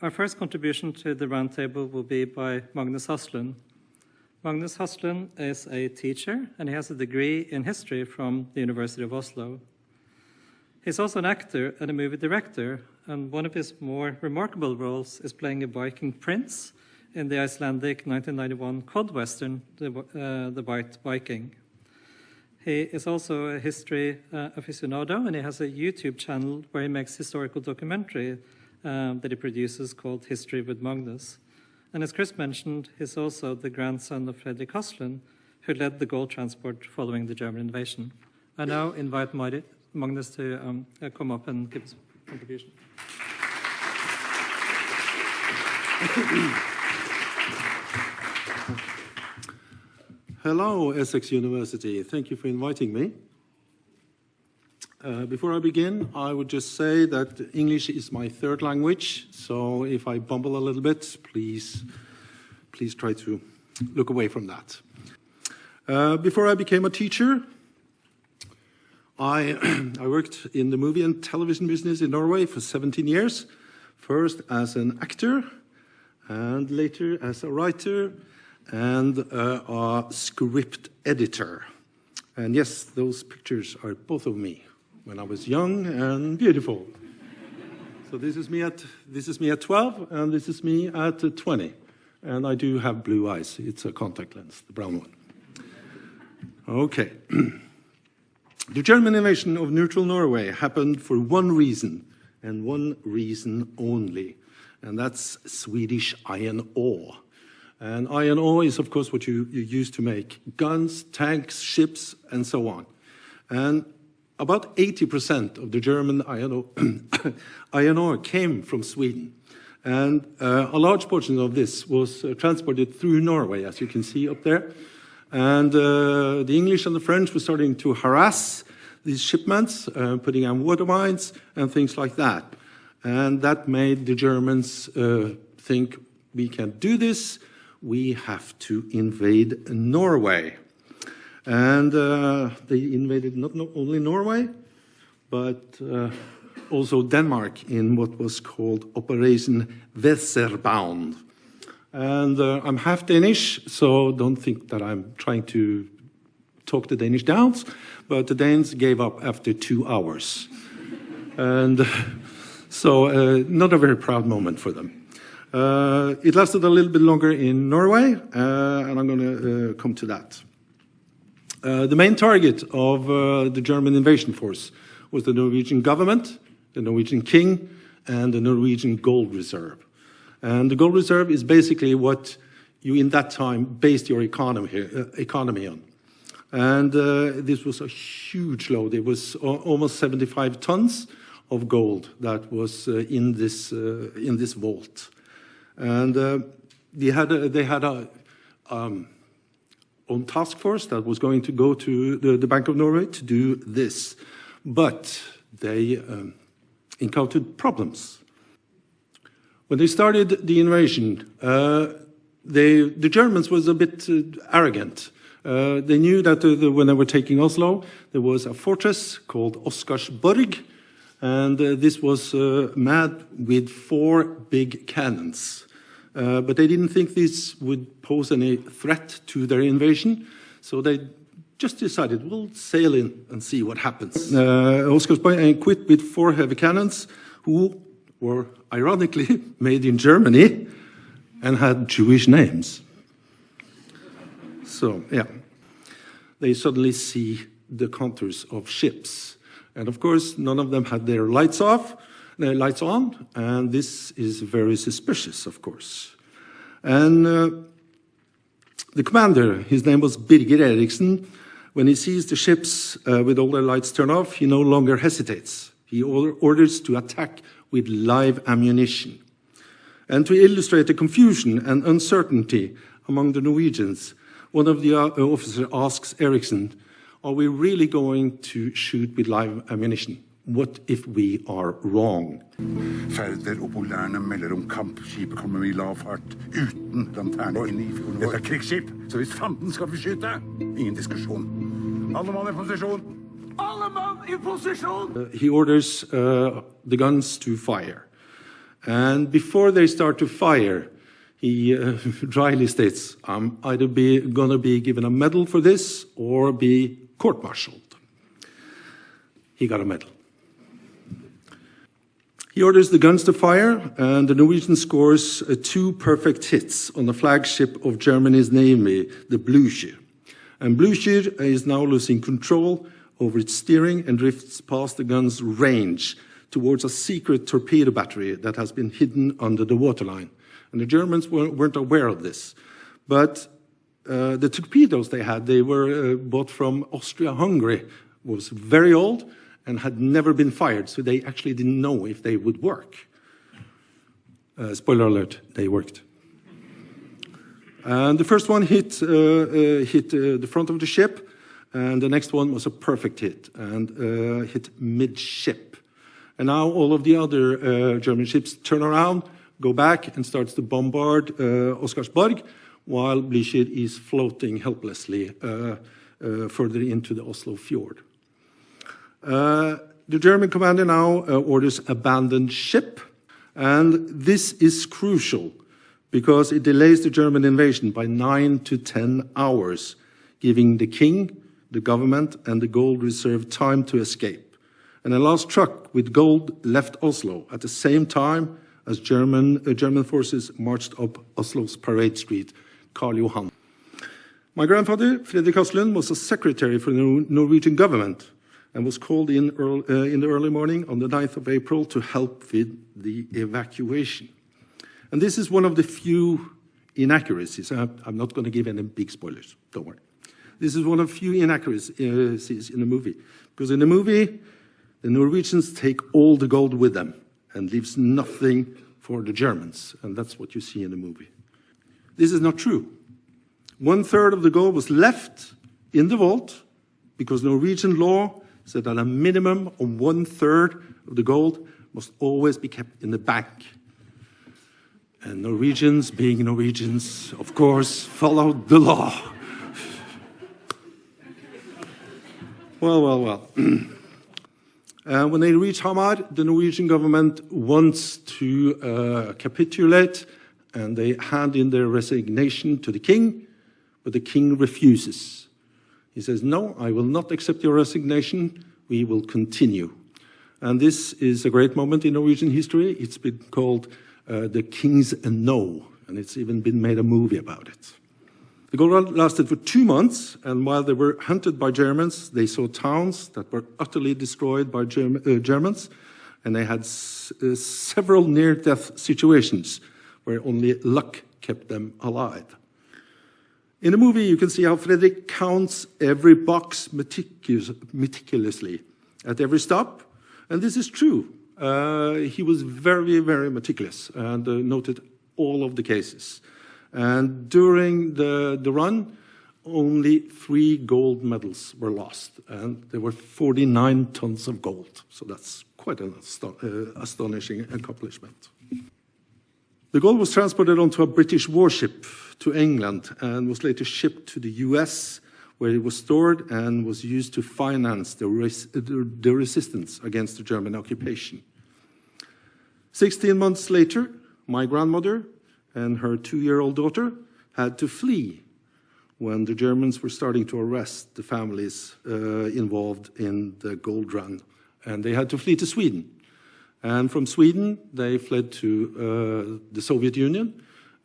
Our first contribution to the roundtable will be by Magnus. Magnus is a teacher, and he has a degree in history from the University of Oslo. He's also an actor and a movie director, and one of his more remarkable roles is playing a Viking prince in the Icelandic 1991 cod western, The White Viking. He is also a history aficionado, and he has a YouTube channel where he makes historical documentary that he produces called History with Magnus. And as Chris mentioned, he's also the grandson of Fredrik Haslen, who led the gold transport following the German invasion. I now invite Magnus to come up and give his contribution. Hello, Essex University. Thank you for inviting me. Before I begin, I would just say that English is my third language, so if I bumble a little bit, please try to look away from that. Before I became a teacher, I worked in the movie and television business in Norway for 17 years, first as an actor, and later as a writer and a script editor. And yes, those pictures are both of me when I was young and beautiful. So this is me at 12, and this is me at 20. And I do have blue eyes. It's a contact lens, the brown one. Okay. The German invasion of neutral Norway happened for one reason, and one reason only, and that's Swedish iron ore. And iron ore is, of course, what you use to make guns, tanks, ships, and so on. And about 80% of the German iron ore came from Sweden. And a large portion of this was transported through Norway, as you can see up there. And the English and the French were starting to harass these shipments, putting on water mines and things like that. And that made the Germans think, we can't do this, we have to invade Norway. And they invaded not only Norway, but also Denmark in what was called Operation Weserbound. And I'm half Danish, so don't think that I'm trying to talk the Danish down, but the Danes gave up after 2 hours. And so not a very proud moment for them. It lasted a little bit longer in Norway, and I'm going to come to that. The main target of the German invasion force was the Norwegian government, the Norwegian king, and the Norwegian gold reserve. And the gold reserve is basically what you, in that time, based your economy on. And this was a huge load. It was almost 75 tons of gold that was in this vault. And they had a own task force that was going to go to the Bank of Norway to do this. But they encountered problems. When they started the invasion, the Germans was a bit arrogant. They knew that when they were taking Oslo, there was a fortress called Oscarsborg, and this was manned with 4 big cannons. But they didn't think this would pose any threat to their invasion, so they just decided, we'll sail in and see what happens. Oscarsborg equipped with 4 heavy cannons, who were ironically made in Germany and had Jewish names. So, yeah, they suddenly see the contours of ships. And of course, none of them had their lights on, and this is very suspicious, of course. And the commander, his name was Birger Eriksen, when he sees the ships with all their lights turned off, he no longer hesitates. He orders to attack with live ammunition. And to illustrate the confusion and uncertainty among the Norwegians, one of the officers asks Eriksen, are we really going to shoot with live ammunition? What if we are wrong? Ferder og polærene melder om kampskipet kommer i lav fart uten lanterne inn i fjorden vår. Dette krigsskip, så hvis fanden skal vi skyte, ingen diskusjon. Alle mann i posisjon! Alle mann i posisjon! He orders the guns to fire. And before they start to fire, he dryly states, I'm either going to be given a medal for this or be court-martialed. He got a medal. He orders the guns to fire, and the Norwegian scores 2 perfect hits on the flagship of Germany's navy, the Blücher. And Blücher is now losing control over its steering and drifts past the gun's range towards a secret torpedo battery that has been hidden under the waterline. And the Germans weren't aware of this. But the torpedoes they were bought from Austria-Hungary, was very old and had never been fired, so they actually didn't know if they would work. Spoiler alert, they worked. And the first one hit the front of the ship, and the next one was a perfect hit, and hit midship. And now all of the other German ships turn around, go back, and starts to bombard Oscarsborg, while Blücher is floating helplessly further into the Oslo fjord. The German commander now orders abandoned ship, and this is crucial because it delays the German invasion by 9 to 10 hours, giving the king, the government, and the gold reserve time to escape. And a last truck with gold left Oslo at the same time as German forces marched up Oslo's parade street, Karl Johan. My grandfather, Fredrik Haslund, was a secretary for the Norwegian government and was called in the early morning on the 9th of April to help with the evacuation. And this is one of the few inaccuracies. I'm not going to give any big spoilers, don't worry. This is one of the few inaccuracies in the movie. Because in the movie, the Norwegians take all the gold with them and leaves nothing for the Germans. And that's what you see in the movie. This is not true. 1/3 of the gold was left in the vault because Norwegian law said that a minimum of 1/3 of the gold must always be kept in the bank. And Norwegians, being Norwegians, of course, followed the law. Well. When they reach Hamar, the Norwegian government wants to capitulate, and they hand in their resignation to the king, but the king refuses. He says, no, I will not accept your resignation, we will continue. And this is a great moment in Norwegian history. It's been called the King's No, and it's even been made a movie about it. The gold lasted for 2 months, and while they were hunted by Germans, they saw towns that were utterly destroyed by Germans, and they had several near-death situations where only luck kept them alive. In the movie, you can see how Fredrik counts every box meticulously at every stop, and this is true. He was very, very meticulous and noted all of the cases. And during the run, only 3 gold medals were lost, and there were 49 tons of gold. So that's quite an astonishing accomplishment. The gold was transported onto a British warship to England and was later shipped to the US, where it was stored and was used to finance the resistance against the German occupation. 16 months later, my grandmother and her 2-year-old daughter had to flee when the Germans were starting to arrest the families involved in the gold run. And they had to flee to Sweden. And from Sweden, they fled to the Soviet Union,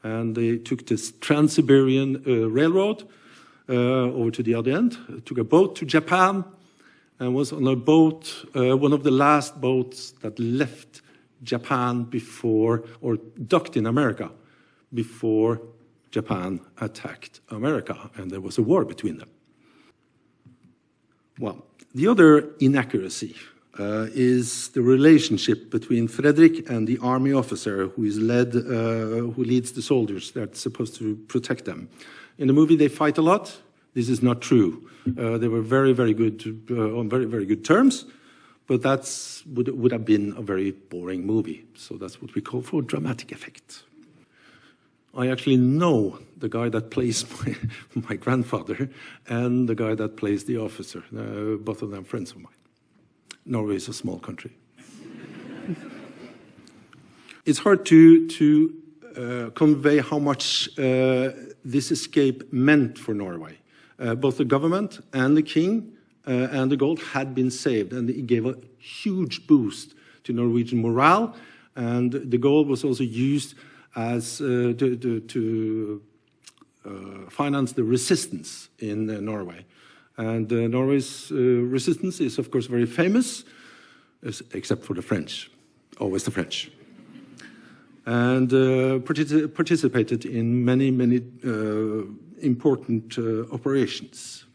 and they took this Trans-Siberian Railroad over to the other end, took a boat to Japan, and was on a boat, one of the last boats that left Japan before, or docked in America, before Japan attacked America, and there was a war between them. Well, the other inaccuracy is the relationship between Fredrik and the army officer who leads the soldiers that's supposed to protect them. In the movie, they fight a lot. This is not true. They were very, very good, on very, very good terms, but that would have been a very boring movie. So that's what we call for dramatic effect. I actually know the guy that plays my grandfather and the guy that plays the officer. Both of them friends of mine. Norway is a small country. It's hard to convey how much this escape meant for Norway. Both the government and the king and the gold had been saved, and it gave a huge boost to Norwegian morale, and the gold was also used as to finance the resistance in Norway. And Norway's resistance is, of course, very famous, except for the French, always the French. And participated in many important operations.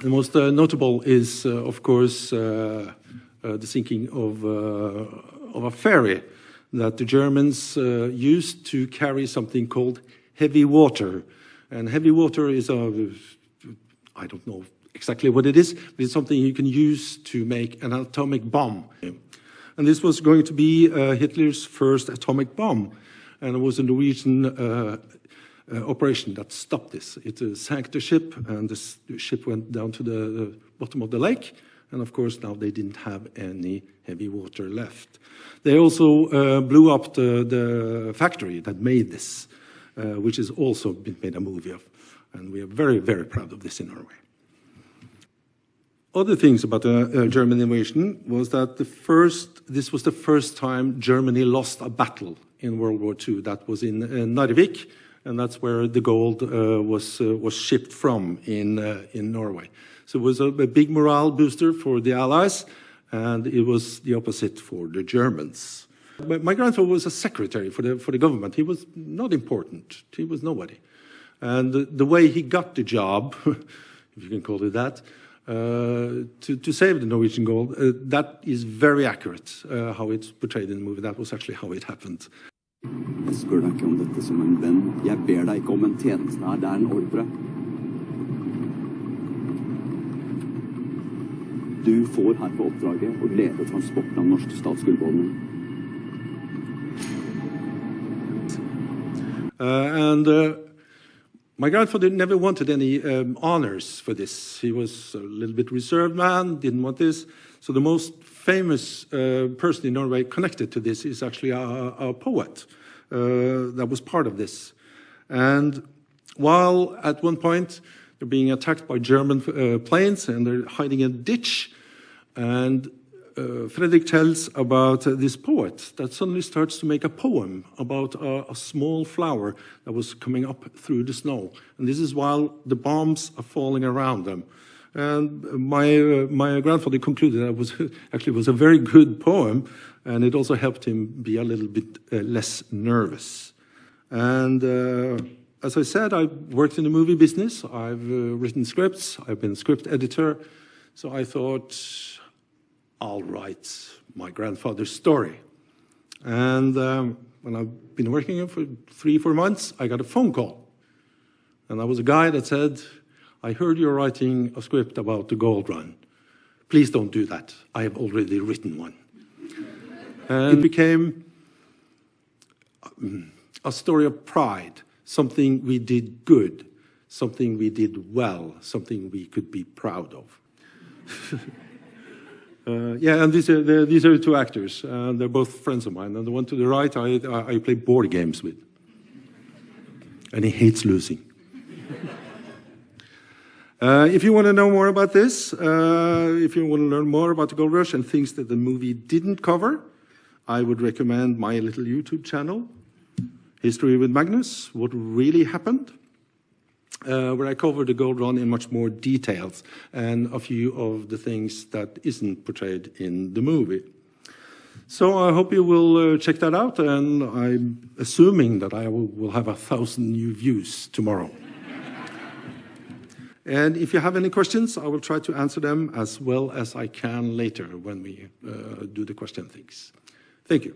The most notable is, of course, the sinking of a ferry that the Germans used to carry something called heavy water. And heavy water is I don't know exactly what it is, but it's something you can use to make an atomic bomb. And this was going to be Hitler's first atomic bomb. And it was a Norwegian operation that stopped this. It sank the ship, and the ship went down to the bottom of the lake. And of course, now they didn't have any heavy water left. They also blew up the factory that made this, which has also been made a movie of. And we are very, very proud of this in Norway. Other things about the German invasion was that this was the first time Germany lost a battle in World War II. That was in Narvik, and that's where the gold was shipped from in Norway. So it was a big morale booster for the Allies, and it was the opposite for the Germans. But my grandfather was a secretary for the government. He was not important. He was nobody. And the way he got the job, if you can call it that, to save the Norwegian gold, that is very accurate, how it's portrayed in the movie. That was actually how it happened. Jeg spør deg ikke om dette som en venn. Jeg ber deg ikke om en tjeneste her, det er en ordre. Du får her på oppdraget å lede transporten av norske statsgullbåndene. My grandfather never wanted any honors for this. He was a little bit reserved man, didn't want this. So the most famous person in Norway connected to this is actually a poet that was part of this. And while at one point they're being attacked by German planes and they're hiding in a ditch, and Fredrik tells about this poet that suddenly starts to make a poem about a small flower that was coming up through the snow. And this is while the bombs are falling around them. And my grandfather concluded that it was a very good poem, and it also helped him be a little bit less nervous. And as I said, I've worked in the movie business. I've written scripts. I've been script editor. So I thought, I'll write my grandfather's story. And when I've been working here for 3-4 months, I got a phone call. And that was a guy that said, I heard you're writing a script about the gold run. Please don't do that. I have already written one. And it became a story of pride, something we did good, something we did well, something we could be proud of. Yeah, and these are the two actors. They're both friends of mine. And the one to the right, I play board games with. And he hates losing. If you want to know more about this, if you want to learn more about the gold rush and things that the movie didn't cover, I would recommend my little YouTube channel, History with Magnus, What Really Happened, where I cover the gold run in much more details and a few of the things that isn't portrayed in the movie. So I hope you will check that out, and I'm assuming that I will have 1,000 new views tomorrow. And if you have any questions, I will try to answer them as well as I can later when we do the question things. Thank you.